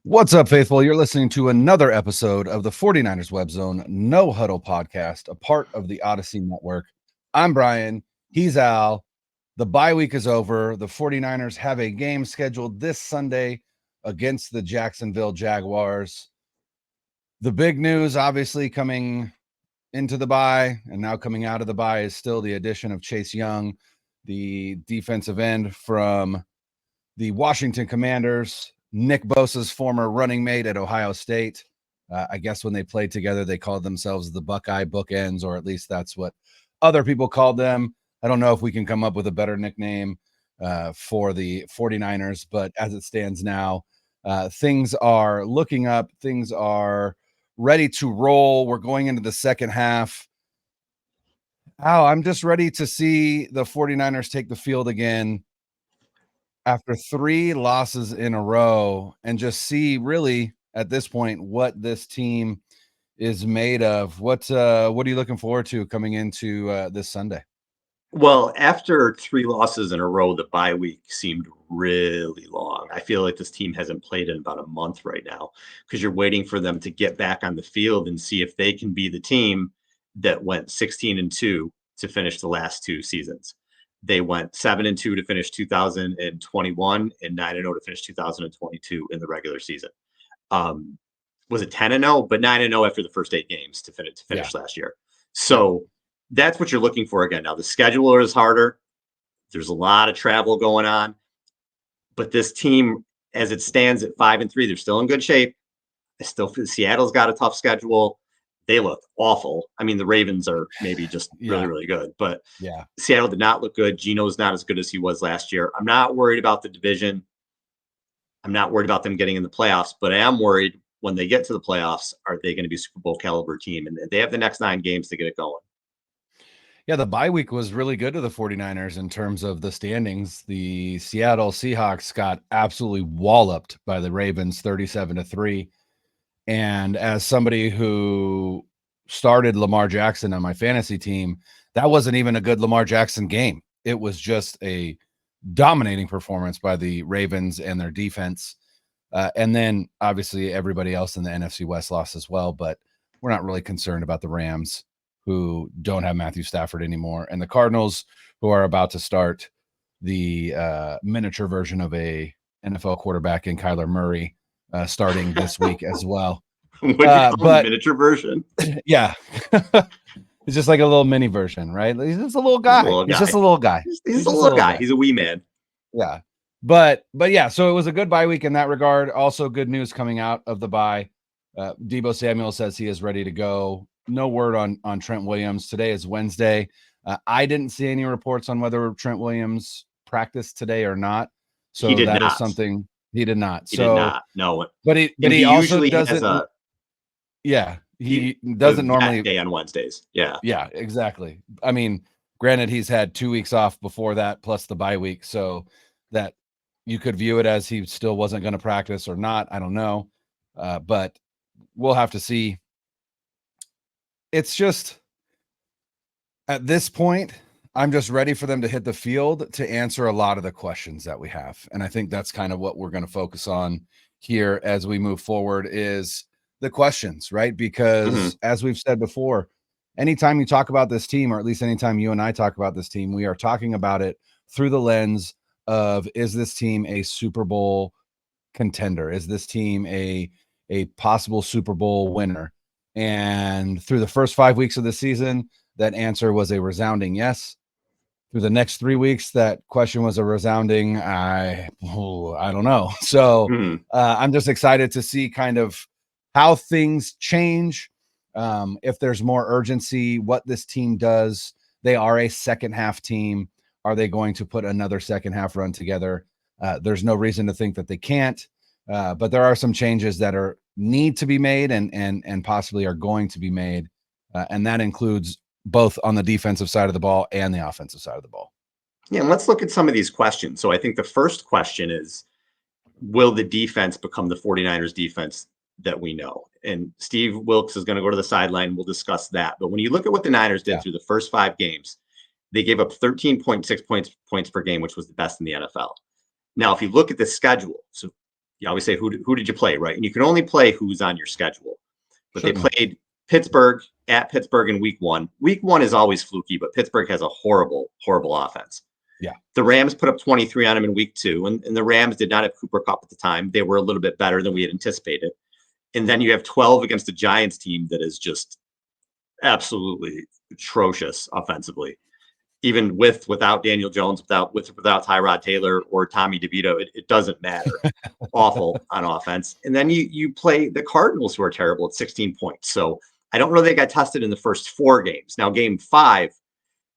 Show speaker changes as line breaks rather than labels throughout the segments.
What's up, faithful? You're listening to another episode of the 49ers Web Zone No Huddle podcast, a part of the Odyssey Network. I'm Brian. He's Al. The bye week is over. The 49ers have a game scheduled this Sunday against the Jacksonville Jaguars. The big news, obviously, coming into the bye and now coming out of the bye is still the addition of Chase Young, the defensive end from the Washington Commanders. Nick Bosa's former running mate at Ohio State. I guess when they played together, they called themselves the Buckeye Bookends, or at least that's what other people called them. I don't know if we can come up with a better nickname for the 49ers, but as it stands now, things are looking up. Things are ready to roll. We're going into the second half. I'm just ready to see the 49ers take the field again after 3 losses in a row and just see really at this point what this team is made of. What are you looking forward to coming into this Sunday?
Well, after 3 losses in a row, the bye week seemed really long. I feel like this team hasn't played in about a month right now because you're waiting for them to get back on the field and see if they can be the team that went 16-2 to finish the last 2 seasons. They went 7-2 to finish 2021 and 9-0 to finish 2022 in the regular season. Was it 10-0? But 9-0 after the first 8 games to finish last year. So that's what you're looking for again. Now the schedule is harder. There's a lot of travel going on, but this team, as it stands at 5-3, they're still in good shape. Seattle's got a tough schedule. They look awful. I mean, the Ravens are maybe just really, really good, but Seattle did not look good. Geno's not as good as he was last year. I'm not worried about the division. I'm not worried about them getting in the playoffs, but I am worried when they get to the playoffs, are they going to be a Super Bowl caliber team? And they have the next 9 games to get it going.
Yeah, the bye week was really good to the 49ers in terms of the standings. The Seattle Seahawks got absolutely walloped by the Ravens 37-3. And as somebody who started Lamar Jackson on my fantasy team, that wasn't even a good Lamar Jackson game. It was just a dominating performance by the Ravens and their defense. And then obviously everybody else in the NFC West lost as well, but we're not really concerned about the Rams, who don't have Matthew Stafford anymore, and the Cardinals, who are about to start the miniature version of a NFL quarterback in Kyler Murray starting this week as well.
What do you call but miniature version?
Yeah. It's just like a little mini version, right? He's just a little guy. He's just a little guy.
He's a little guy. He's a wee man.
Yeah. But yeah, so it was a good bye week in that regard. Also good news coming out of the bye. Deebo Samuel says he is ready to go. No word on Trent Williams. Today is Wednesday. I didn't see any reports on whether Trent Williams practiced today or not. So
he did
that
not.
Is something he did not.
He did not. No.
But he also doesn't. He doesn't normally
day on Wednesdays. Yeah.
Yeah, exactly. I mean, granted, he's had 2 weeks off before that, plus the bye week, so that you could view it as he still wasn't going to practice or not. I don't know, but we'll have to see. It's just at this point, I'm just ready for them to hit the field to answer a lot of the questions that we have. And I think that's kind of what we're going to focus on here as we move forward is the questions, right? Because as we've said before, anytime you talk about this team, or at least anytime you and I talk about this team, we are talking about it through the lens of, is this team a Super Bowl contender? Is this team a possible Super Bowl winner? And through the first 5 weeks of the season, that answer was a resounding yes. Through the next 3 weeks, that question was a resounding I don't know. So I'm just excited to see kind of how things change. If there's more urgency, what this team does. They are a second half team. Are they going to put another second half run together? There's no reason to think that they can't. But there are some changes that need to be made and possibly are going to be made. And that includes both on the defensive side of the ball and the offensive side of the ball.
Yeah, and let's look at some of these questions. So I think the first question is, will the defense become the 49ers defense that we know? And Steve Wilks is going to go to the sideline. We'll discuss that. But when you look at what the Niners did through the first 5 games, they gave up 13.6 points per game, which was the best in the NFL. Now, if you look at the schedule, so you always say, who did you play, right? And you can only play who's on your schedule. But
Certainly.
they played Pittsburgh at Pittsburgh in week 1. Week 1 is always fluky, but Pittsburgh has a horrible, horrible offense.
Yeah.
The Rams put up 23 on them in week 2, and the Rams did not have Cooper Kupp at the time. They were a little bit better than we had anticipated. And then you have 12 against the Giants team that is just absolutely atrocious offensively. Even without Daniel Jones, without Tyrod Taylor or Tommy DeVito, it doesn't matter. Awful on offense. And then you play the Cardinals, who are terrible at 16 points. So I don't know they got tested in the first 4 games. Now, game 5,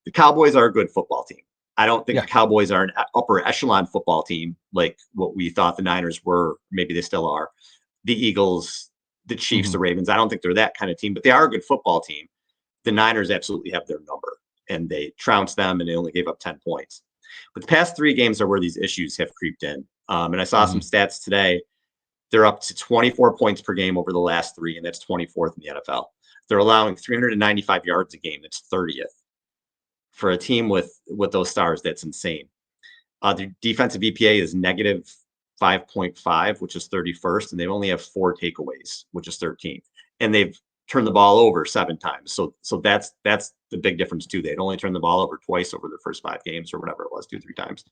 the Cowboys are a good football team. I don't think the Cowboys are an upper echelon football team like what we thought the Niners were. Maybe they still are. The Eagles, the Chiefs, the Ravens. I don't think they're that kind of team, but they are a good football team. The Niners absolutely have their number, and they trounced them, and they only gave up 10 points. But the past 3 games are where these issues have creeped in. And I saw some stats today. They're up to 24 points per game over the last 3, and that's 24th in the NFL. They're allowing 395 yards a game. That's 30th. For a team with those stars, that's insane. The defensive EPA is negative 5.5, which is 31st, and they only have 4 takeaways, which is 13th. And they've turned the ball over 7 times. So that's the big difference too. They'd only turned the ball over twice over their first 5 games or whatever it was, 2-3 times.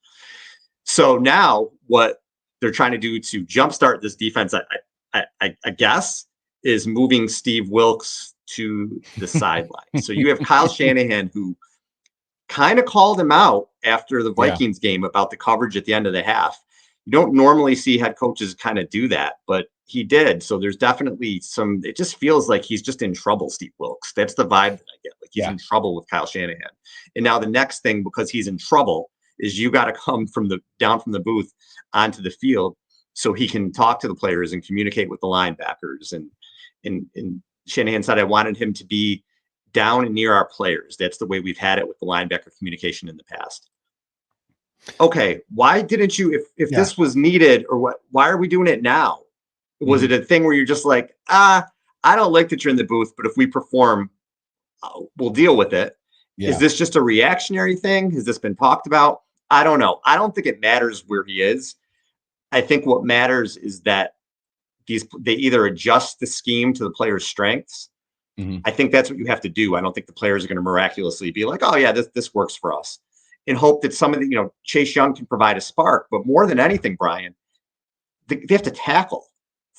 So now what they're trying to do to jumpstart this defense, I guess, is moving Steve Wilks to the sideline. So you have Kyle Shanahan, who kind of called him out after the Vikings game about the coverage at the end of the half. You don't normally see head coaches kind of do that, but he did. So there's definitely it just feels like he's just in trouble, Steve Wilks. That's the vibe that I get. Like he's in trouble with Kyle Shanahan. And now the next thing, because he's in trouble, is you got to come down from the booth onto the field so he can talk to the players and communicate with the linebackers. And Shanahan said, I wanted him to be down and near our players. That's the way we've had it with the linebacker communication in the past. Okay, why didn't you, if this was needed, or what? Why are we doing it now? Was it a thing where you're just like, I don't like that you're in the booth, but if we perform, we'll deal with it. Yeah. Is this just a reactionary thing? Has this been talked about? I don't know. I don't think it matters where he is. I think what matters is that they either adjust the scheme to the players' strengths. I think that's what you have to do. I don't think the players are going to miraculously be like, oh yeah, this works for us, and hope that some of the, Chase Young can provide a spark. But more than anything, Brian, they have to tackle.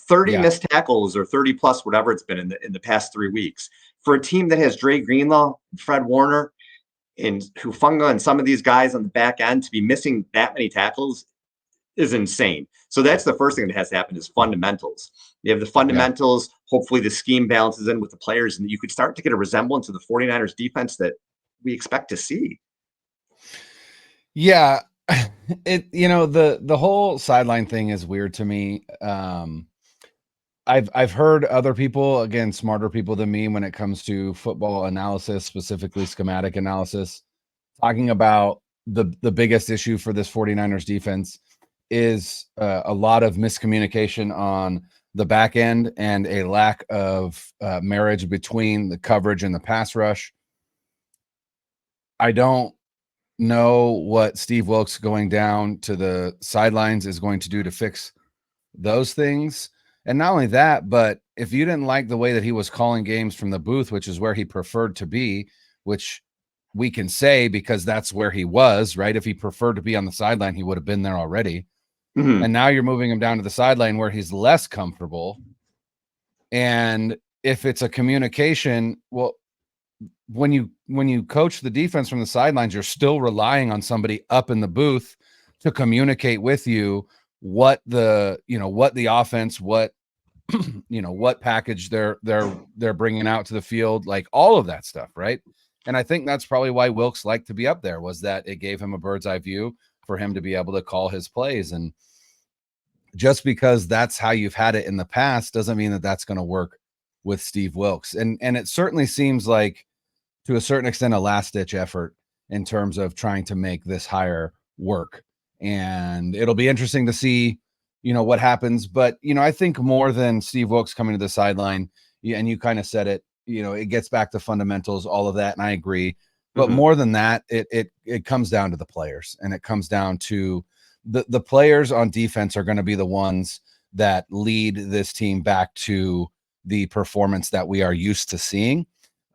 30 missed tackles or 30 plus, whatever it's been in the past 3 weeks, for a team that has Dre Greenlaw, Fred Warner, and Hufanga, and some of these guys on the back end, to be missing that many tackles is insane. So that's the first thing that has to happen, is fundamentals. You have the fundamentals. Hopefully the scheme balances in with the players, and you could start to get a resemblance of the 49ers defense that we expect to see.
Yeah. The whole sideline thing is weird to me. I've heard other people, again, smarter people than me when it comes to football analysis, specifically schematic analysis, talking about the biggest issue for this 49ers defense is a lot of miscommunication on the back end and a lack of marriage between the coverage and the pass rush. I don't know what Steve Wilks going down to the sidelines is going to do to fix those things. And not only that, but if you didn't like the way that he was calling games from the booth, which is where he preferred to be, which we can say because that's where he was, right? If he preferred to be on the sideline, he would have been there already. And now you're moving him down to the sideline where he's less comfortable. And if it's a communication, well, when you coach the defense from the sidelines, you're still relying on somebody up in the booth to communicate with you what the offense, what what package they're bringing out to the field, like all of that stuff, right? And I think that's probably why Wilks liked to be up there, was that it gave him a bird's eye view for him to be able to call his plays. And just because that's how you've had it in the past doesn't mean that that's going to work with Steve Wilks. And it certainly seems like, to a certain extent, a last-ditch effort in terms of trying to make this hire work. And it'll be interesting to see, what happens. But, I think more than Steve Wilks coming to the sideline, and you kind of said it, it gets back to fundamentals, all of that, and I agree. But more than that, it comes down to the players, and it comes down to the players on defense are going to be the ones that lead this team back to the performance that we are used to seeing.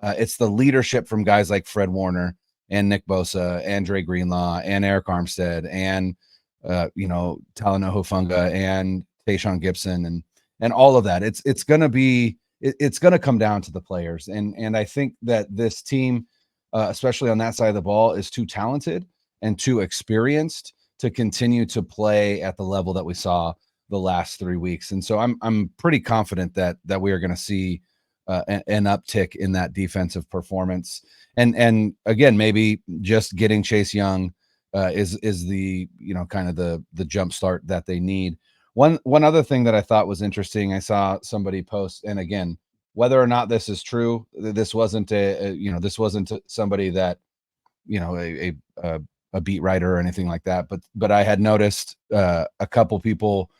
It's the leadership from guys like Fred Warner and Nick Bosa and Dre Greenlaw and Eric Armstead and Talanoa Hufanga and Tayshaun Gibson and all of that. It's gonna come down to the players, and I think that this team, especially on that side of the ball, is too talented and too experienced to continue to play at the level that we saw the last 3 weeks. And so I'm pretty confident that we are going to see an uptick in that defensive performance. And again, maybe just getting Chase Young is the kind of the jump start that they need. One other thing that I thought was interesting, I saw somebody post, and again, whether or not this is true, this wasn't this wasn't somebody that a beat writer or anything like that, but I had noticed a couple people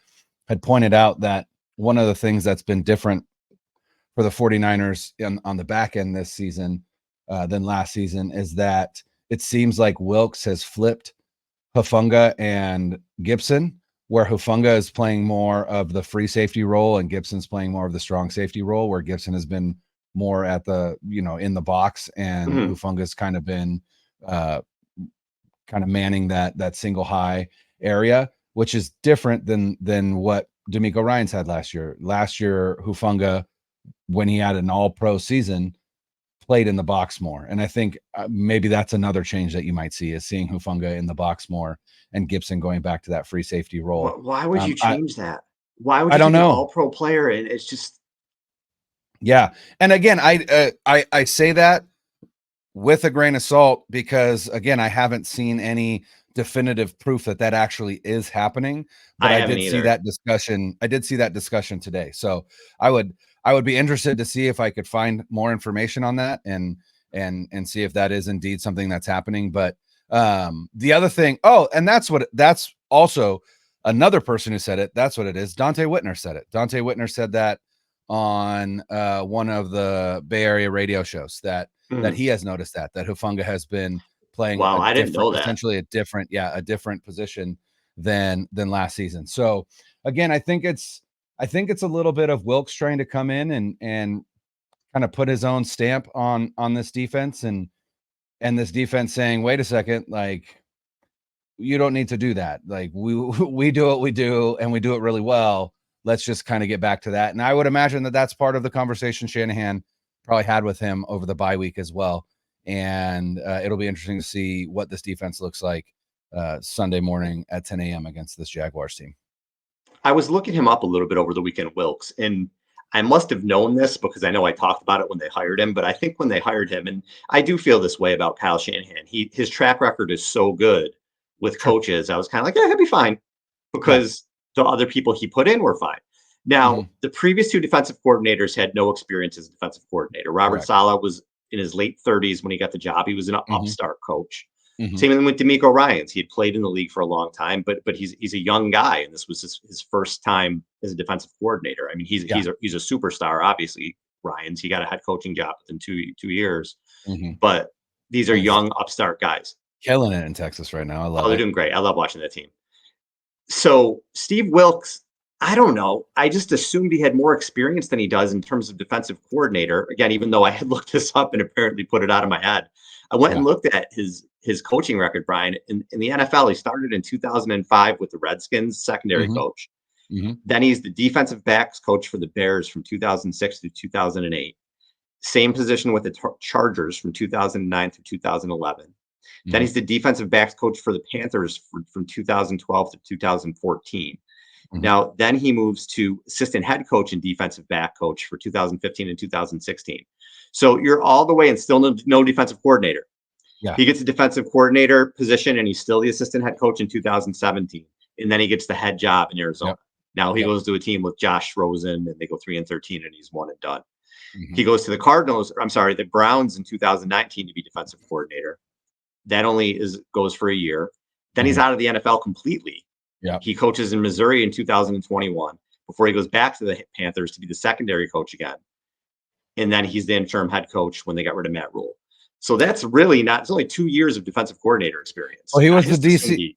had pointed out that one of the things that's been different for the 49ers on the back end this season than last season is that it seems like Wilks has flipped Hufanga and Gibson, where Hufanga is playing more of the free safety role and Gibson's playing more of the strong safety role, where Gibson has been more at the, in the box, and Hufanga's kind of been kind of manning that single high area, which is different than what D'Amico Ryans had last year. Last year, Hufanga, when he had an all-pro season, played in the box more. And I think maybe that's another change that you might see, is seeing Hufanga in the box more and Gibson going back to that free safety role.
Why would you change that? Why would you
I don't
take an
know.
all-pro player? And it's just,
yeah. And again, I say that with a grain of salt, because again, I haven't seen any definitive proof that actually is happening, but I did see that discussion. I did see that discussion today. So I would be interested to see if I could find more information on that and see if that is indeed something that's happening. But the other thing, and that's also another person who said it. That's what it is. Dante Whitner said it. Dante Whitner said that on one of the Bay Area radio shows that he has noticed that Hufanga has been playing
I didn't know that.
Essentially a different position than last season. So again, I think it's a little bit of Wilks trying to come in and kind of put his own stamp on this defense, and this defense saying, wait a second, like, you don't need to do that. Like, we do what we do, and we do it really well. Let's just kind of get back to that. And I would imagine that that's part of the conversation Shanahan probably had with him over the bye week as well. And it'll be interesting to see what this defense looks like Sunday morning at 10 a.m. against this Jaguars team.
I was looking him up a little bit over the weekend, Wilks, and I must have known this because I know I talked about it when they hired him, but I think when they hired him, and I do feel this way about Kyle Shanahan, his track record is so good with coaches. I was kind of like, yeah, he'll be fine, because the other people he put in were fine. Now, the previous two defensive coordinators had no experience as a defensive coordinator. Robert Saleh was in his late 30s when he got the job. He was an upstart coach. Same with D'Amico Ryans. He had played in the league for a long time, but he's a young guy, and this was his first time as a defensive coordinator. I mean, he's a superstar. Obviously, Ryans. He got a head coaching job within two years. But these are young upstart guys,
killing it in Texas right now. I love.
They're doing great. I love watching that team. So Steve Wilks, I don't know. I just assumed he had more experience than he does in terms of defensive coordinator. Again, even though I had looked this up and apparently put it out of my head, I went and looked at his coaching record, Brian. In the NFL, he started in 2005 with the Redskins, secondary coach. Then he's the defensive backs coach for the Bears from 2006 to 2008. Same position with the Chargers from 2009 to 2011. Then he's the defensive backs coach for the Panthers from 2012 to 2014. Now, then he moves to assistant head coach and defensive back coach for 2015 and 2016. So you're all the way and still no defensive coordinator. He gets a defensive coordinator position, and he's still the assistant head coach in 2017. And then he gets the head job in Arizona. Now he goes to a team with Josh Rosen, and they go 3-13, and he's one and done. He goes to the Browns in 2019 to be defensive coordinator. That only goes for a year. Then he's out of the NFL completely. He coaches in Missouri in 2021 before he goes back to the Panthers to be the secondary coach again. And then he's the interim head coach when they got rid of Matt Rule. So that's really it's only 2 years of defensive coordinator experience.
Well, he was the DC.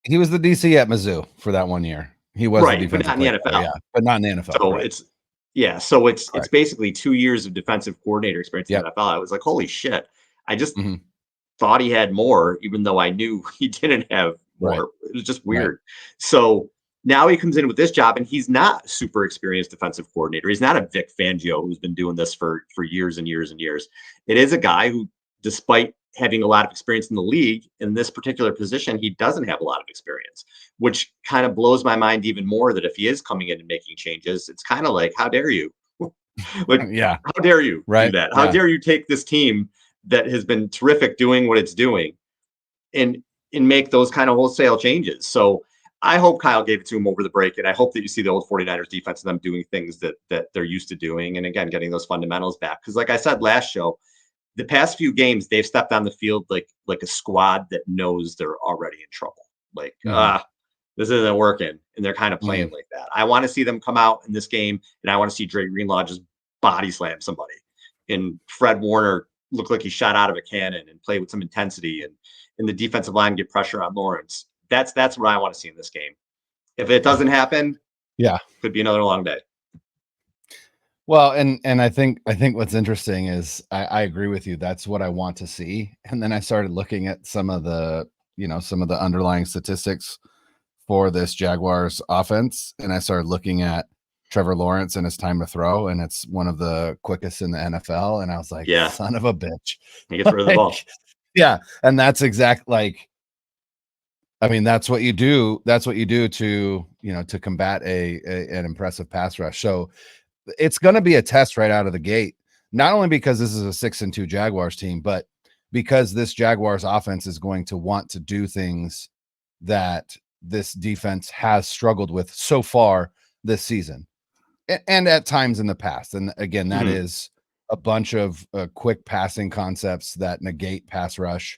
He was the DC at Mizzou for that 1 year. He was the
Right, but
defensive
not in the
play caller,
NFL.
yeah, but not in the NFL,
So
right,
it's
correct.
basically 2 years of defensive coordinator experience in the
Yep,
NFL. I was like, "Holy shit." I just
mhm,
thought he had more, even though I knew he didn't have
right,
more. It was just
right,
weird. So now he comes in with this job, and he's not super experienced defensive coordinator. He's not a Vic Fangio who's been doing this for years and years and years. It is a guy who, despite having a lot of experience in the league, in this particular position, he doesn't have a lot of experience, which kind of blows my mind even more that if he is coming in and making changes, it's kind of like, how dare you? Like,
yeah,
how dare you do
right,
that? How
yeah,
dare you take this team that has been terrific doing what it's doing and make those kind of wholesale changes? So I hope Kyle gave it to him over the break, and I hope that you see the old 49ers defense and them doing things that they're used to doing, and again getting those fundamentals back. Because like I said last show, the past few games they've stepped on the field like a squad that knows they're already in trouble. Like,
mhm,
this isn't working, and they're kind of playing
mm,
like that. I want to see them come out in this game, and I want to see Dre Greenlaw just body slam somebody, and Fred Warner look like he shot out of a cannon and play with some intensity, and the defensive line get pressure on Lawrence. That's what I want to see in this game. If it doesn't happen,
yeah.
could be another long day.
Well, and I think what's interesting is I agree with you. That's what I want to see. And then I started looking at some of the, some of the underlying statistics for this Jaguars offense, and I started looking at Trevor Lawrence and his time to throw, and it's one of the quickest in the NFL. And I was like,
Yeah,
son of a bitch.
he gets rid of the ball.
Like, yeah. And that's exact like I mean, that's what you do. That's what you do to, to combat an impressive pass rush. So it's going to be a test right out of the gate, not only because this is a 6-2 Jaguars team, but because this Jaguars offense is going to want to do things that this defense has struggled with so far this season, and at times in the past. And again, that
Mhm.
is a bunch of quick passing concepts that negate pass rush.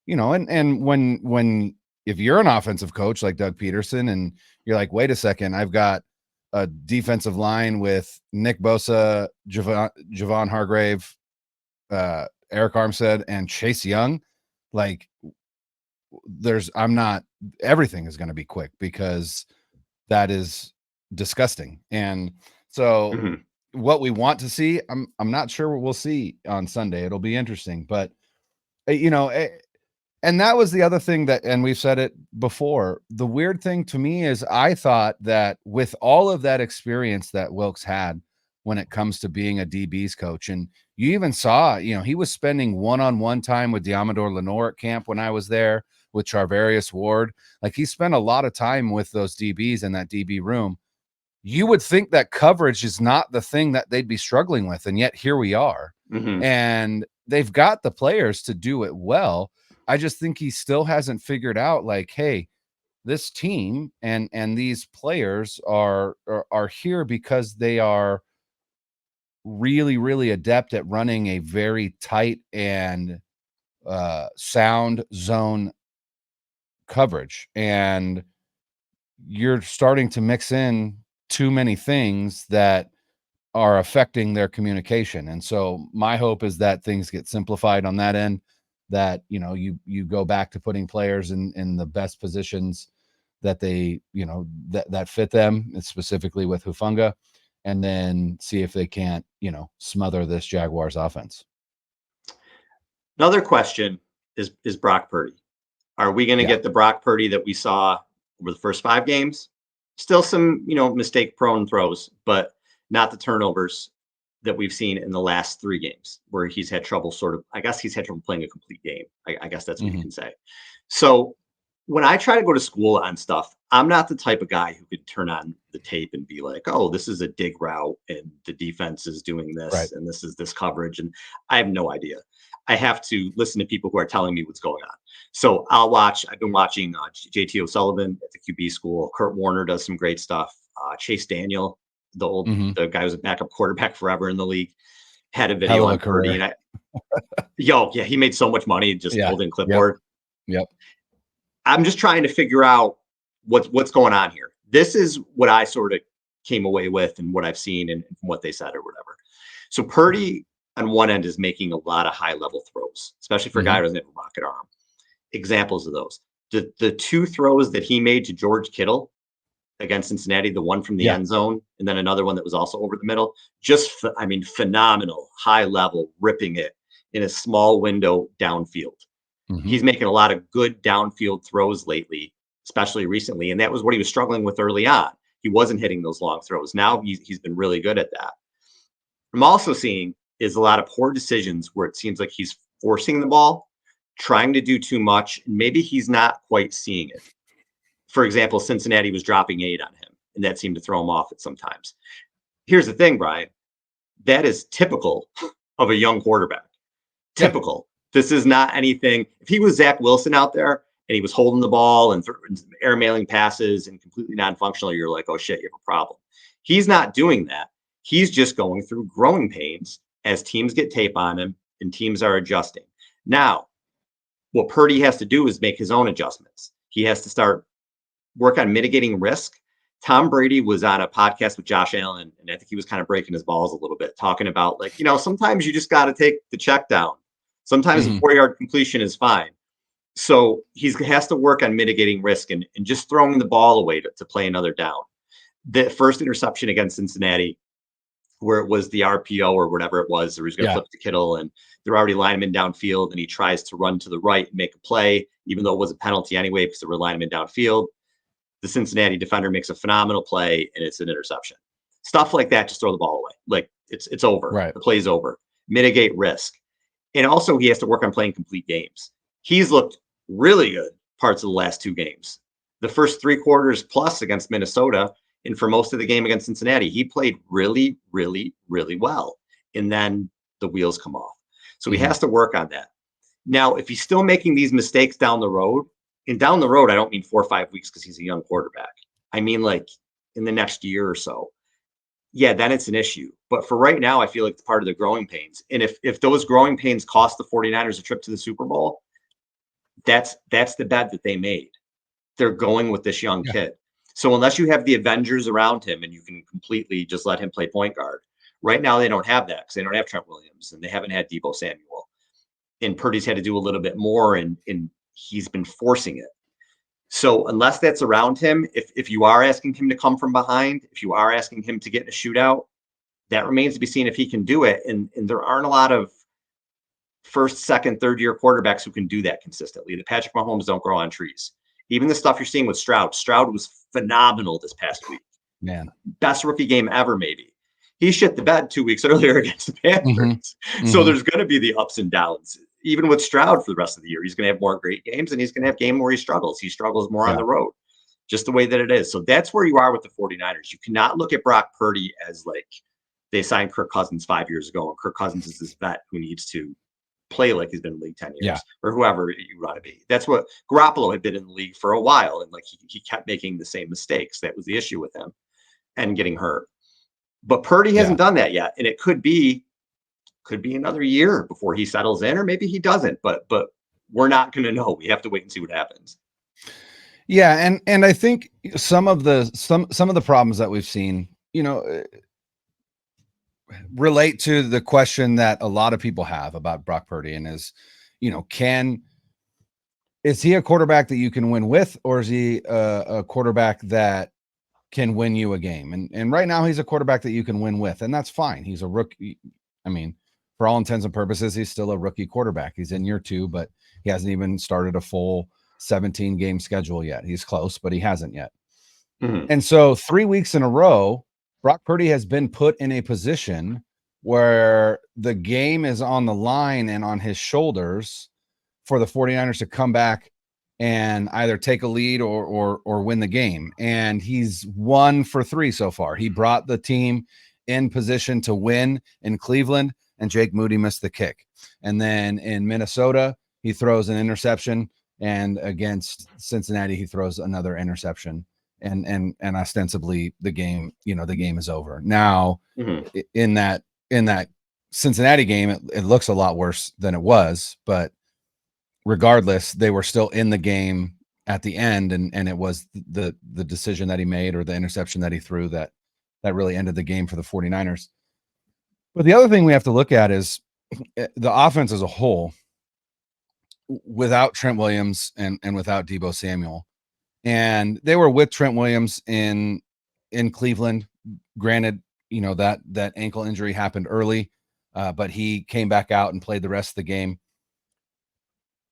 And when if you're an offensive coach like Doug Peterson, and you're like, wait a second, I've got a defensive line with Nick Bosa, Javon Hargrave, Eric Armstead, and Chase Young. Like, I'm not, everything is going to be quick because that is disgusting. And so,
Mhm.
what we want to see, I'm not sure what we'll see on Sunday. It'll be interesting, but uh, you know, eh, and that was the other thing and we've said it before. The weird thing to me is I thought that with all of that experience that Wilks had when it comes to being a DB's coach, and you even saw, he was spending one-on-one time with Diamador Lenore at camp when I was there, with Charvarius Ward. Like, he spent a lot of time with those DBs in that DB room. You would think that coverage is not the thing that they'd be struggling with, and yet here we are.
Mhm.
And they've got the players to do it well. I just think he still hasn't figured out, like, hey, this team and these players are here because they are really, really adept at running a very tight and sound zone coverage. And you're starting to mix in too many things that are affecting their communication. And so my hope is that things get simplified on that end, that, you go back to putting players in the best positions that they, that fit them, and specifically with Hufanga, and then see if they can't, smother this Jaguars offense.
Another question is Brock Purdy. Are we going to
Yeah.
get the Brock Purdy that we saw over the first 5 games? Still some, mistake prone throws, but not the turnovers that we've seen in the last 3 games where he's had trouble I guess he's had trouble playing a complete game. I guess that's what you
Mhm.
can say. So when I try to go to school on stuff, I'm not the type of guy who could turn on the tape and be like, oh, this is a dig route and the defense is doing
Right.
this and this is this coverage. And I have no idea. I have to listen to people who are telling me what's going on. So I've been watching JT O'Sullivan at the QB school. Kurt Warner does some great stuff. Chase Daniel,
Mhm.
the guy who's a backup quarterback forever in the league, had a
Hell
video
of a
on Purdy.
career.
And yeah, he made so much money just
Yeah.
holding
Yep.
clipboard.
Yep.
I'm just trying to figure out what's going on here. This is what I sort of came away with and what I've seen and from what they said or whatever. So Purdy on one end is making a lot of high level throws, especially for a guy
Mhm.
who doesn't have a rocket arm. Examples of those. The 2 throws that he made to George Kittle, against Cincinnati, the one from the
Yeah.
end zone, and then another one that was also over the middle. Just, I mean, phenomenal, high level, ripping it in a small window downfield.
Mhm.
He's making a lot of good downfield throws lately, especially recently, and that was what he was struggling with early on. He wasn't hitting those long throws. Now he's been really good at that. I'm also seeing is a lot of poor decisions where it seems like he's forcing the ball, trying to do too much, and maybe he's not quite seeing it. For example, Cincinnati was dropping 8 on him, and that seemed to throw him off at sometimes. Here's the thing, Brian. That is typical of a young quarterback.
Yeah.
Typical. This is not anything. If he was Zach Wilson out there and he was holding the ball and air mailing passes and completely non-functional, you're like, oh shit, you have a problem. He's not doing that. He's just going through growing pains as teams get tape on him and teams are adjusting. Now, what Purdy has to do is make his own adjustments. He has to start work on mitigating risk. Tom Brady was on a podcast with Josh Allen, and I think he was kind of breaking his balls a little bit, talking about like, sometimes you just got to take the check down. Sometimes a 4-yard completion is fine. So he has to work on mitigating risk and just throwing the ball away to play another down. The first interception against Cincinnati, where it was the RPO or whatever it was, where he's going to flip to Kittle and they're already lining him downfield and he tries to run to the right and make a play, even though it was a penalty anyway because they were lining him downfield. The Cincinnati defender makes a phenomenal play and it's an interception. Stuff like that, just throw the ball away. Like it's over.
Right.
The play's over. Mitigate risk. And also he has to work on playing complete games. He's looked really good parts of the last 2 games. The first 3 quarters plus against Minnesota and for most of the game against Cincinnati, he played really, really, really well. And then the wheels come off. So he has to work on that. Now, if he's still making these mistakes down the road, and down the road, I don't mean 4 or 5 weeks because he's a young quarterback. I mean like in the next year or so. Yeah, then it's an issue. But for right now, I feel like it's part of the growing pains. And if those growing pains cost the 49ers a trip to the Super Bowl, that's the bet that they made. They're going with this young kid. So unless you have the Avengers around him and you can completely just let him play point guard, right now they don't have that because they don't have Trent Williams and they haven't had Deebo Samuel. And Purdy's had to do a little bit more and he's been forcing it. So unless that's around him, if you are asking him to come from behind, if you are asking him to get in a shootout, that remains to be seen if he can do it. And there aren't a lot of first, second, third-year quarterbacks who can do that consistently. The Patrick Mahomes don't grow on trees. Even the stuff you're seeing with Stroud. Stroud was phenomenal this past week.
Man.
Best rookie game ever, maybe. He shit the bed 2 weeks earlier against the Panthers. So there's going to be the ups and downs. Even with Stroud for the rest of the year, he's going to have more great games and he's going to have game where he struggles. He struggles more on the road, just the way that it is. So that's where you are with the 49ers. You cannot look at Brock Purdy as like they signed Kirk Cousins 5 years ago and Kirk Cousins is this vet who needs to play like he's been in the league 10 years or whoever you want to be. That's what Garoppolo had been in the league for a while. And like he kept making the same mistakes. That was the issue with him and getting hurt. But Purdy hasn't done that yet. And it could be another year before he settles in, or maybe he doesn't, but we're not going to know. We have to wait and see what happens.
Yeah. And I think some of the problems that we've seen, relate to the question that a lot of people have about Brock Purdy and is he a quarterback that you can win with, or is he a quarterback that can win you a game? And right now he's a quarterback that you can win with, and that's fine. He's a rookie. I mean, for all intents and purposes, he's still a rookie quarterback. He's in year 2, but he hasn't even started a full 17 game schedule yet. He's close, but he hasn't yet. And so 3 weeks in a row, Brock Purdy has been put in a position where the game is on the line and on his shoulders for the 49ers to come back and either take a lead or win the game. And he's 1 for 3 so far. He brought the team in position to win in Cleveland, and Jake Moody missed the kick. And then in Minnesota, he throws an interception, and against Cincinnati, he throws another interception. And ostensibly the game is over. Now in that Cincinnati game, it looks a lot worse than it was, but regardless, they were still in the game at the end, and it was the decision that he made or the interception that he threw that really ended the game for the 49ers. But the other thing we have to look at is the offense as a whole, without Trent Williams and without Deebo Samuel. and they were with Trent Williams in Cleveland. Granted, that ankle injury happened early, but he came back out and played the rest of the game.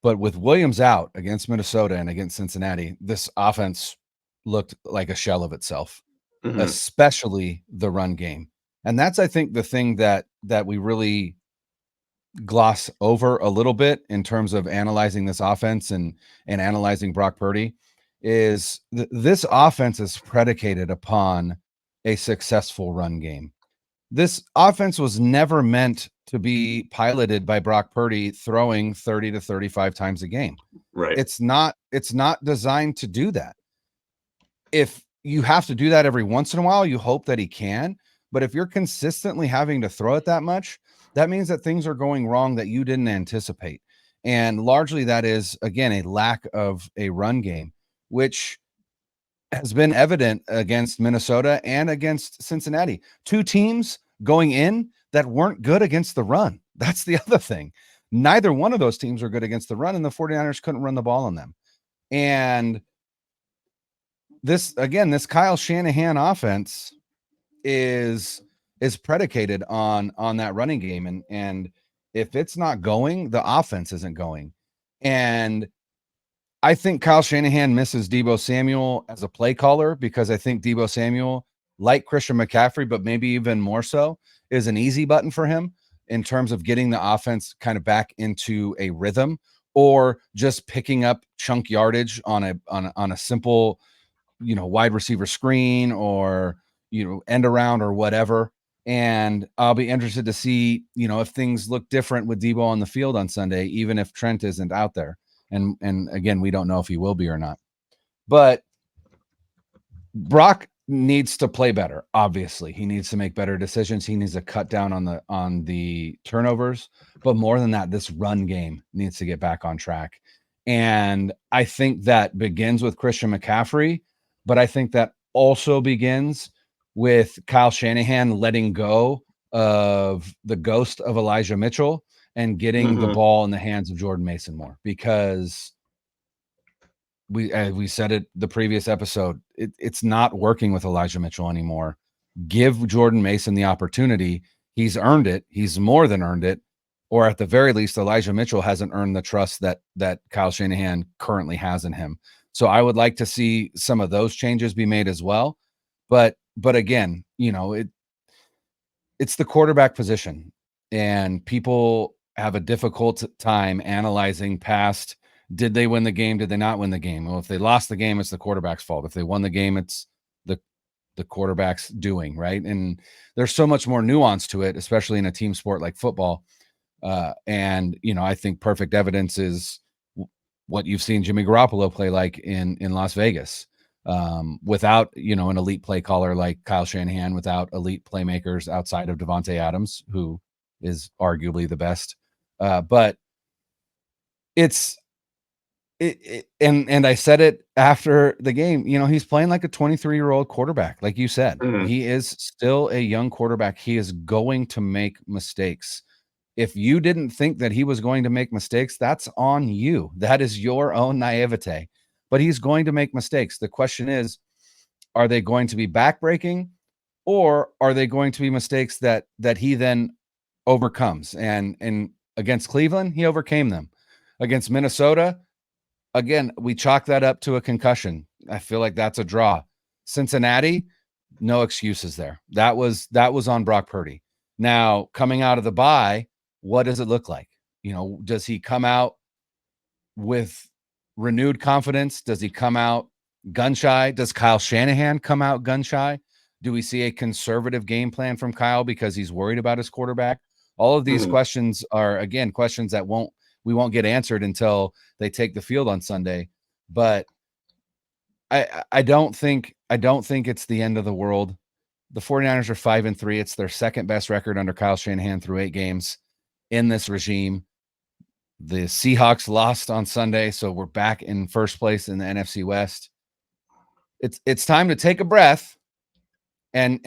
But with Williams out against Minnesota and against Cincinnati, this offense looked like a shell of itself, especially the run game. And that's, I think, the thing that we really gloss over a little bit in terms of analyzing this offense and analyzing Brock Purdy is this offense is predicated upon a successful run game. This offense was never meant to be piloted by Brock Purdy throwing 30 to 35 times a game.
Right.
It's not designed to do that. If you have to do that every once in a while, you hope that he can. But if you're consistently having to throw it that much, that means that things are going wrong that you didn't anticipate. And largely that is, again, a lack of a run game, which has been evident against Minnesota and against Cincinnati. Two teams going in that weren't good against the run. That's the other thing. Neither one of those teams are good against the run, and the 49ers couldn't run the ball on them. And this Kyle Shanahan offense is predicated on that running game. And if it's not going, the offense isn't going. And I think Kyle Shanahan misses Deebo Samuel as a play caller, because I think Deebo Samuel, like Christian McCaffrey, but maybe even more so, is an easy button for him in terms of getting the offense kind of back into a rhythm, or just picking up chunk yardage on a simple, wide receiver screen, or, end around or whatever. And I'll be interested to see, if things look different with Deebo on the field on Sunday, even if Trent isn't out there. And again, we don't know if he will be or not. But Brock needs to play better. Obviously, he needs to make better decisions. He needs to cut down on the turnovers. But more than that, this run game needs to get back on track. And I think that begins with Christian McCaffrey, but I think that also begins with Kyle Shanahan letting go of the ghost of Elijah Mitchell and getting the ball in the hands of Jordan Mason more, because we said it the previous episode, it's not working with Elijah Mitchell anymore. Give Jordan Mason the opportunity. He's earned it. He's more than earned it. Or at the very least, Elijah Mitchell hasn't earned the trust that Kyle Shanahan currently has in him. So I would like to see some of those changes be made as well. But again, it's the quarterback position, and people have a difficult time analyzing past, did they win the game? Did they not win the game? Well, if they lost the game, it's the quarterback's fault. If they won the game, it's the quarterback's doing, right? And there's so much more nuance to it, especially in a team sport like football. And I think perfect evidence is what you've seen Jimmy Garoppolo play like in Las Vegas, without an elite play caller like Kyle Shanahan, without elite playmakers outside of Devontae Adams, who is arguably the best. But and I said it after the game, he's playing like a 23-year-old quarterback. Like you said, he is still a young quarterback. He is going to make mistakes. If you didn't think that he was going to make mistakes, that's on you. That is your own naivete. But he's going to make mistakes. The question is, are they going to be backbreaking, or are they going to be mistakes that he then overcomes? And against Cleveland, he overcame them. Against Minnesota, again, we chalk that up to a concussion. I feel like that's a draw. Cincinnati, no excuses there. That was on Brock Purdy. Now, coming out of the bye, what does it look like? Does he come out with renewed confidence? Does he come out gun shy? Does Kyle Shanahan come out gun shy? Do we see a conservative game plan from Kyle because he's worried about his quarterback? All of these questions are, again, questions that we won't get answered until they take the field on Sunday. But I don't think it's the end of the world. The 49ers are 5-3. It's their second best record under Kyle Shanahan through 8 games in this regime. The Seahawks lost on Sunday, so we're back in first place in the NFC West. It's time to take a breath and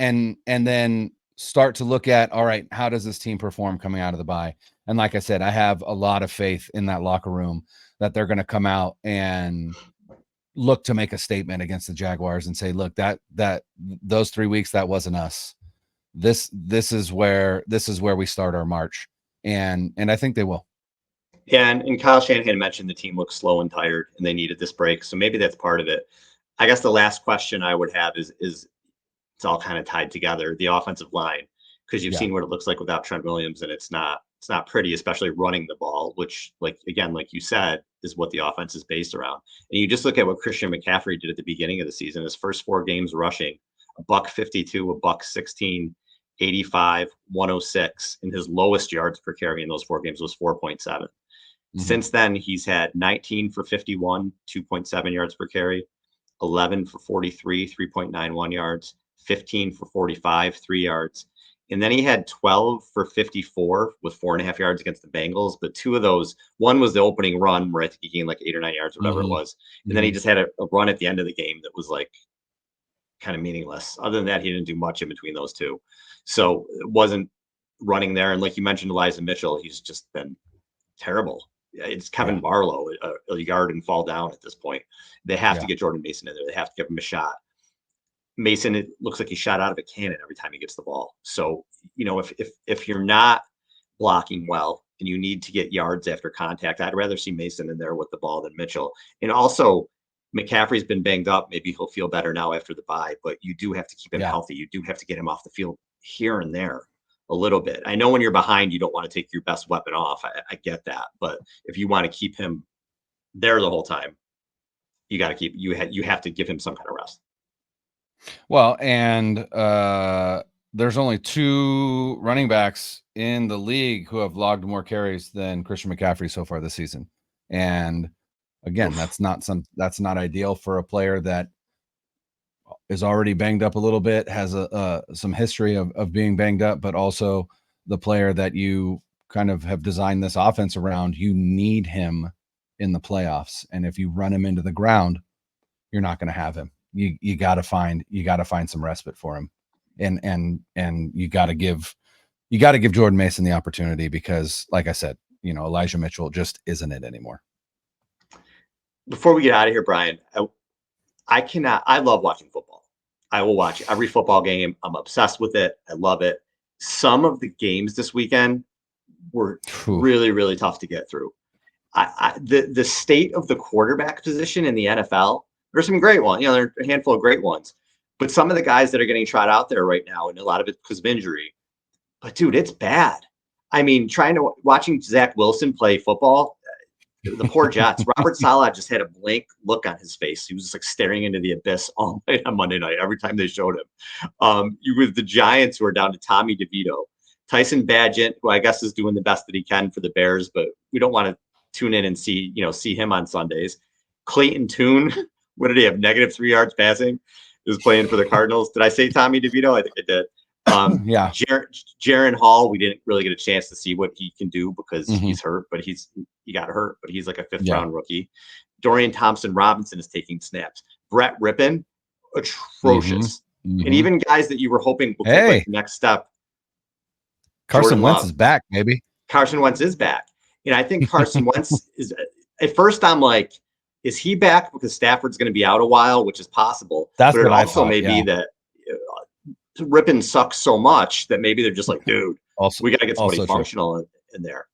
then start to look at, all right, how does this team perform coming out of the bye? And like I said, I have a lot of faith in that locker room that they're going to come out and look to make a statement against the Jaguars and say, look, that those 3 weeks, that wasn't us. This is where we start our march. And I think they will.
And Kyle Shanahan mentioned the team looks slow and tired and they needed this break. So maybe that's part of it. I guess the last question I would have is it's all kind of tied together, the offensive line, because you've seen what it looks like without Trent Williams, and it's not pretty, especially running the ball, which, like you said, is what the offense is based around. And you just look at what Christian McCaffrey did at the beginning of the season, his first 4 games rushing, $152, $116, 85, 106, and his lowest yards per carry in those 4 games was 4.7. Mm-hmm. Since then, he's had 19 for 51, 2.7 yards per carry, 11 for 43, 3.91 yards, 15 for 45, 3 yards. And then he had 12 for 54 with 4.5 yards against the Bengals. But 2 of those, one was the opening run where I think he gained like 8 or 9 yards, whatever it was. And then he just had a run at the end of the game that was like kind of meaningless. Other than that, he didn't do much in between those 2. So it wasn't running there. And like you mentioned, Elijah Mitchell, he's just been terrible. It's Kevin Barlow, a yard and fall down at this point. They have to get Jordan Mason in there. They have to give him a shot. Mason, it looks like he shot out of a cannon every time he gets the ball. So, if you're not blocking well and you need to get yards after contact, I'd rather see Mason in there with the ball than Mitchell. And also, McCaffrey's been banged up. Maybe he'll feel better now after the bye, but you do have to keep him healthy. You do have to get him off the field here and there a little bit. I know when you're behind, you don't want to take your best weapon off. I get that. But if you want to keep him there the whole time, you got to you have to give him some kind of rest.
Well, and there's only 2 running backs in the league who have logged more carries than Christian McCaffrey so far this season. And again, that's not ideal for a player that is already banged up a little bit, has some history of being banged up, but also the player that you kind of have designed this offense around. You need him in the playoffs. And if you run him into the ground, you're not going to have him. You got to find some respite for him, and you got to give Jordan Mason the opportunity, because, like I said, Elijah Mitchell just isn't it anymore.
Before we get out of here, Brian, I love watching football. I will watch every football game. I'm obsessed with it. I love it. Some of the games this weekend were really, really tough to get through. The state of the quarterback position in the NFL, there's some great ones. There are a handful of great ones. But some of the guys that are getting trot out there right now, and a lot of it because of injury. But, dude, it's bad. I mean, watching Zach Wilson play football, the poor Jets. Robert Saleh just had a blank look on his face. He was just like staring into the abyss all night on Monday night, every time they showed him. You with the Giants, who are down to Tommy DeVito, Tyson Bagent, who I guess is doing the best that he can for the Bears, but we don't want to tune in and see him on Sundays. Clayton Tune, what did he have? -3 yards passing. He was playing for the Cardinals. Did I say Tommy DeVito? I think I did. Jaron Hall, we didn't really get a chance to see what he can do because he's hurt, but he got hurt, but he's like a 5th round rookie. Dorian Thompson-Robinson is taking snaps. Brett Rippon, atrocious. And even guys that you were hoping will take like the next step.
Carson Wentz is back, baby.
Carson Wentz is back. And I think Carson Wentz is, at first I'm like, is he back because Stafford's going to be out a while, which is possible.
That's
but
what
it also
I thought,
may be that Rippon sucks so much that maybe they're just like, dude, we got to get somebody functional in there.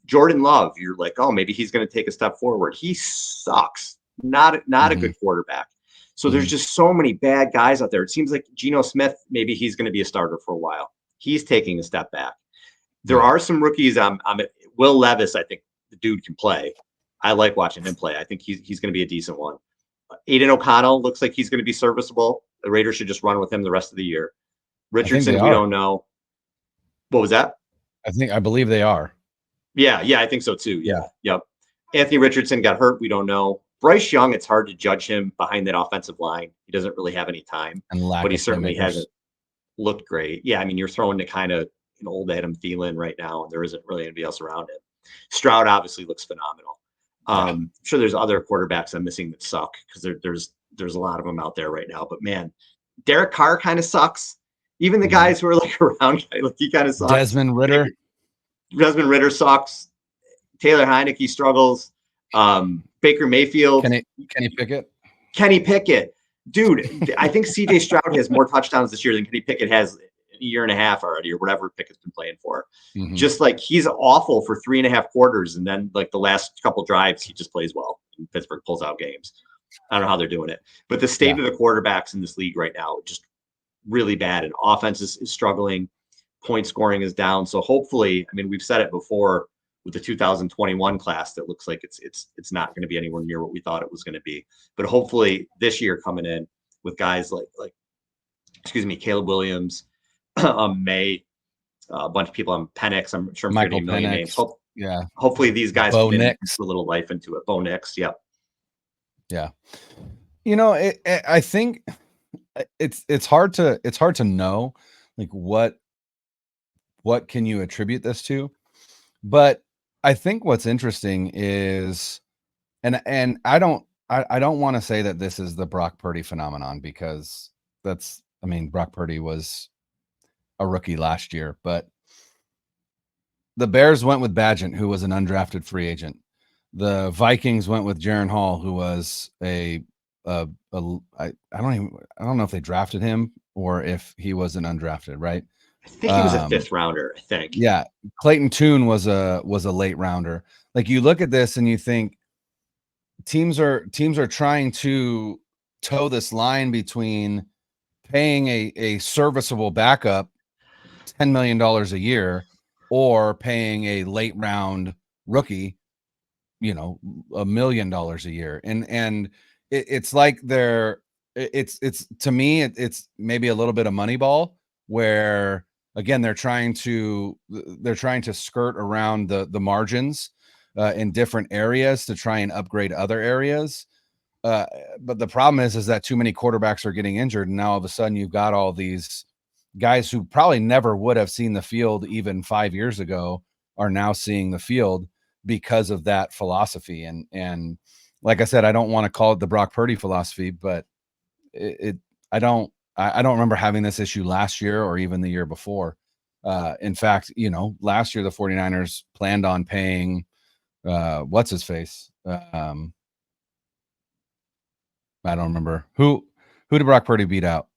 Jordan Love, you're like, oh, maybe he's going to take a step forward. He sucks. Not a good quarterback. So there's just so many bad guys out there. It seems like Geno Smith, maybe he's going to be a starter for a while. He's taking a step back. There are some rookies. Will Levis, I think the dude can play. I like watching him play. I think he's going to be a decent one. Aiden O'Connell looks like he's going to be serviceable. The Raiders should just run with him the rest of the year. Richardson, we don't know. What was that?
I believe they are.
Yeah, I think so too. Yeah. Yep. Anthony Richardson got hurt. We don't know. Bryce Young, it's hard to judge him behind that offensive line. He doesn't really have any time, but he certainly hasn't looked great. Yeah, I mean, you're throwing to kind of an old Adam Thielen right now, and there isn't really anybody else around him. Stroud obviously looks phenomenal. I'm sure there's other quarterbacks I'm missing that suck because there's a lot of them out there right now. But man, Derek Carr kind of sucks. Even the guys who are like around, like he kind of sucks.
Desmond Ridder
sucks. Taylor Heineke struggles. Baker Mayfield.
Kenny Pickett.
Kenny Pickett. Dude, I think CJ Stroud has more touchdowns this year than Kenny Pickett has a year and a half already, or whatever Pickett's been playing for.
Mm-hmm.
Just like he's awful for 3.5 quarters, and then like the last couple drives, he just plays well. And Pittsburgh pulls out games. I don't know how they're doing it, but the state of the quarterbacks in this league right now just really bad, and offense is struggling. Point scoring is down. So hopefully, I mean, we've said it before with the 2021 class that looks like it's not going to be anywhere near what we thought it was going to be. But hopefully this year coming in with guys like Caleb Williams, May, a bunch of people on Penix. I'm sure I'm
Michael
forgetting a million
Penix.
names. Hopefully these guys
Bo
can
Nix.
put a little life into it. Bo Nix, yep.
Yeah. You know, I think it's hard to know like what can you attribute this to, but I think what's interesting is, and I don't want to say that this is the Brock Purdy phenomenon, because Brock Purdy was a rookie last year, but the Bears went with Badgett, who was an undrafted free agent. The Vikings went with Jaron Hall, who was I don't know if they drafted him or if he was an undrafted, right?
I think he was a 5th rounder, I think.
Yeah. Clayton Tune was a late rounder. Like, you look at this and you think teams are trying to toe this line between paying a serviceable backup $10 million a year or paying a late round rookie, $1 million a year. And it's like it's to me, it's maybe a little bit of Moneyball, where again, they're trying to skirt around the margins in different areas to try and upgrade other areas. But the problem is that too many quarterbacks are getting injured, and now all of a sudden you've got all these guys who probably never would have seen the field even 5 years ago are now seeing the field because of that philosophy. And like I said, I don't want to call it the Brock Purdy philosophy, but I don't remember having this issue last year or even the year before. In fact, last year the 49ers planned on paying what's his face. I don't remember who did Brock Purdy beat out.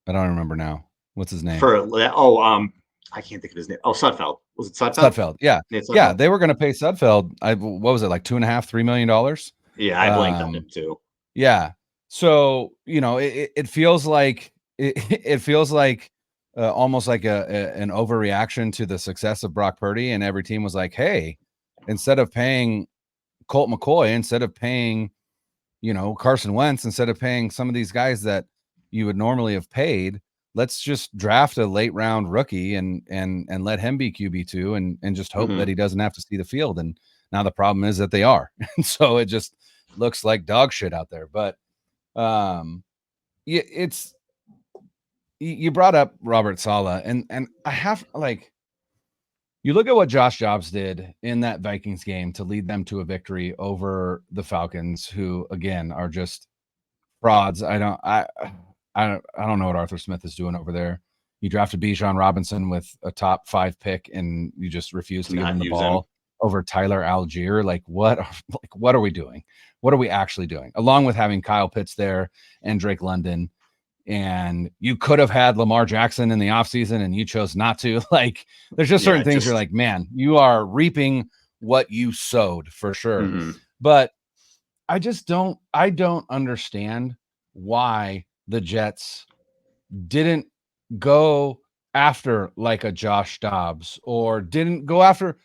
I don't remember now. What's his name?
I can't think of his name. Oh, Sudfeld. Was it Sudfeld?
Sudfeld. Yeah. Yeah. They were going to pay Sudfeld. What was it, like $2.5-3 million?
Yeah, I blanked on him too.
Yeah. So, it feels like it feels like almost like an overreaction to the success of Brock Purdy, and every team was like, hey, instead of paying Colt McCoy, instead of paying, Carson Wentz, instead of paying some of these guys that you would normally have paid, let's just draft a late round rookie and let him be QB2 and just hope that he doesn't have to see the field. And now the problem is that they are. And so it just looks like dog shit out there. But you brought up Robert Saleh, and I have, like, you look at what Josh Jacobs did in that Vikings game to lead them to a victory over the Falcons, who again are just frauds. I don't know what Arthur Smith is doing over there. You drafted Bijan Robinson with a top 5 pick, and you just refuse to give him the ball over Tyler Algier. Like, what are we doing? What are we actually doing? Along with having Kyle Pitts there and Drake London, and you could have had Lamar Jackson in the offseason and you chose not to. Like, there's just certain things you're like, man, you are reaping what you sowed for sure. But I don't understand why the Jets didn't go after like a Josh Dobbs, or didn't go after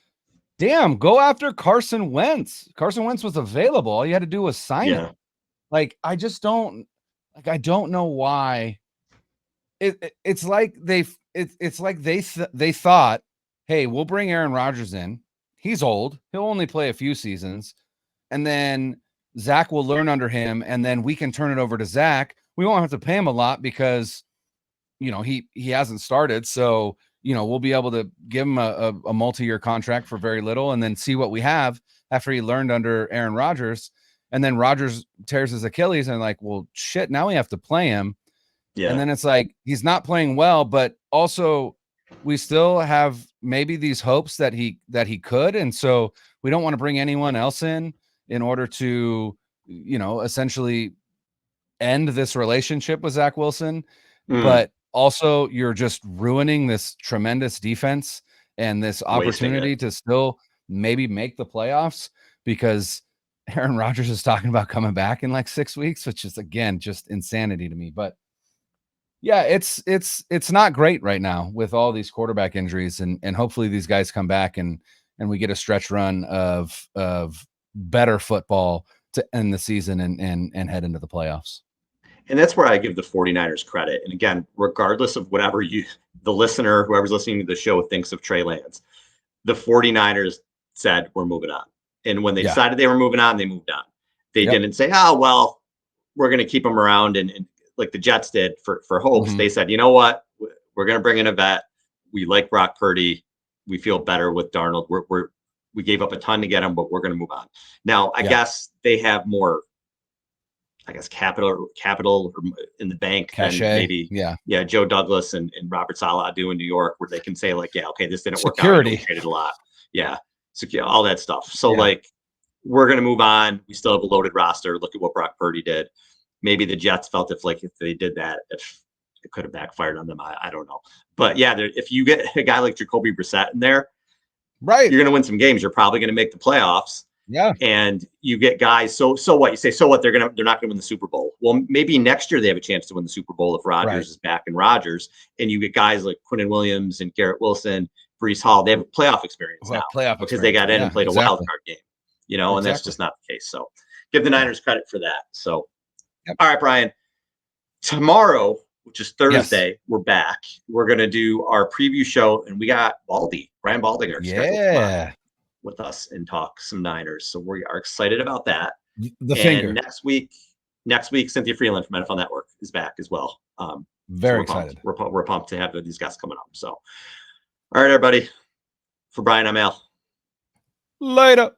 Carson Wentz. Carson Wentz was available. All you had to do was sign him. Like, I don't know why. It's like they thought, hey, we'll bring Aaron Rodgers in. He's old. He'll only play a few seasons. And then Zach will learn under him, and then we can turn it over to Zach. We won't have to pay him a lot because, he hasn't started. So, we'll be able to give him a multi-year contract for very little, and then see what we have after he learned under Aaron Rodgers. And then Rodgers tears his Achilles, and like, well, shit, now we have to play him. Yeah. And then it's like, he's not playing well, but also we still have maybe these hopes that he could. And so we don't want to bring anyone else in. in order to, essentially end this relationship with Zach Wilson. But also you're just ruining this tremendous defense and this opportunity to still maybe make the playoffs, because Aaron Rodgers is talking about coming back in like 6 weeks, which is, again, just insanity to me. But yeah, it's not great right now with all these quarterback injuries, and hopefully these guys come back and we get a stretch run of better football to end the season and head into the playoffs.
And that's where I give the 49ers credit. And again, regardless of whatever the listener, whoever's listening to the show thinks of Trey Lance, the 49ers said, we're moving on. And when they decided they were moving on, they moved on. They didn't say, oh, well, we're going to keep him around. And like the Jets did for hopes, they said, you know what? We're going to bring in a vet. We like Brock Purdy. We feel better with Darnold. We gave up a ton to get him, but we're going to move on. Now, I guess they have more, capital in the bank
Cachet.
than maybe Joe Douglas and Robert Saleh do in New York, where they can say like, okay, this didn't work out. We traded a lot. All that stuff. So like, we're going to move on. We still have a loaded roster. Look at what Brock Purdy did. Maybe the Jets felt if they did that, if it could have backfired on them. I don't know. But yeah, if you get a guy like Jacoby Brissett in there, right, you're going to win some games. You're probably going to make the playoffs. Yeah. And you get guys. So what? You say, so what? They're not going to win the Super Bowl. Well, maybe next year they have a chance to win the Super Bowl if Rodgers is back and Rodgers. And you get guys like Quinnen Williams and Garrett Wilson, Breece Hall. They have playoff experience now because they got in and played a wild card game. And that's just not the case. So give the Niners credit for that. So, all right, Brian. Tomorrow, which is Thursday, we're back. We're going to do our preview show, and we got Brian Baldinger scheduled with us and talk some Niners. So we are excited about that. Next week, Cynthia Freeland from NFL Network is back as well.
Very excited.
We're pumped to have these guys coming up. So, all right, everybody. For Brian, I'm Al.
Later.